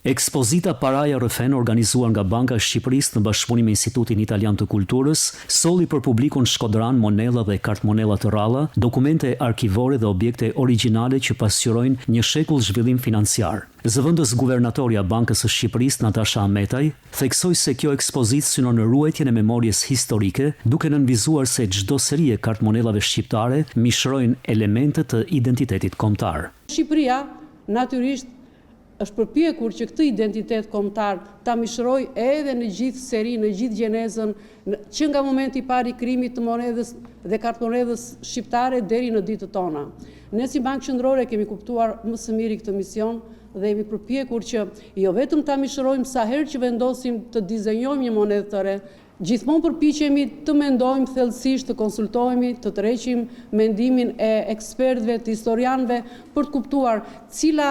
Ekspozita Paraja RFN organizuar nga Banka e Shqipërisë në bashkëpunim me Institutin Italian të Kulturës, solli për publikun shkodran monella dhe kartmonella të ralla, dokumente arkivore dhe objekte origjinale që pasqyrojnë një shekull zhvillim financiar. Zëvendës guvernatorja Bankës së Shqipërisë Natasha Ametaj theksoi se kjo ekspozitë synon në ruajtjen e memorjes historike, duke nënvizuar se çdo seri e kartmonellave shqiptare mishrojnë elemente të identitetit kombëtar. Shqipëria natyrisht është përpjekur që këtë identitet kombëtar ta mishroj edhe në gjithë seri, në gjithë gjenezën, që nga momenti i parë i krijimit të monedhës dhe kartmonedhës shqiptare deri në ditët tona. Ne si Bankë Qendrore kemi kuptuar më së miri këtë mision dhe jemi përpjekur që jo vetëm ta mishrojmë sa herë që vendosim të dizenjojmë një monedhë të re, gjithmonë përpiqemi të mendojmë thellësisht, të konsultohemi, të tërheqim mendimin e ekspertëve, të historianëve për të kuptuar cila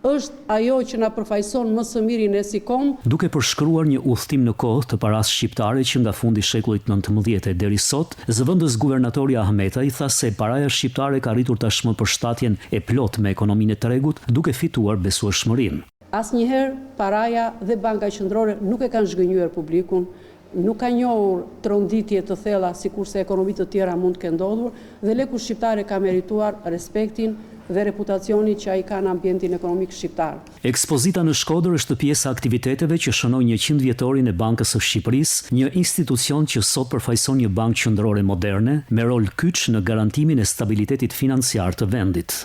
është ajo që na përfaqëson më së miri ne si kombë. Duke përshkruar një udhtim në kohë të parasë shqiptare që nga fundi i shekullit 19 deri sot, zëvendës guvernatorja Ahmetaj tha se paraja shqiptare ka arritur tashmë përshtatjen e plot me ekonominë e tregut, duke fituar besueshmërinë. Asnjëherë paraja dhe Banka Qendrore nuk e kanë zhgënjyer publikun, nuk ka njohur tronditje të thella sikurse ekonomitë të tjera mund të kenë ndodhur, dhe leku shqiptare ka merituar respektin dhe reputacioni që ai ka në ambientin ekonomik shqiptar. Ekspozita në Shkodër është pjesë e aktiviteteve që shënojnë 100 vjetorin e Bankës së Shqipërisë, një institucion që sot përfaqëson një bankë qendrore moderne me rol kyç në garantimin e stabilitetit financiar të vendit.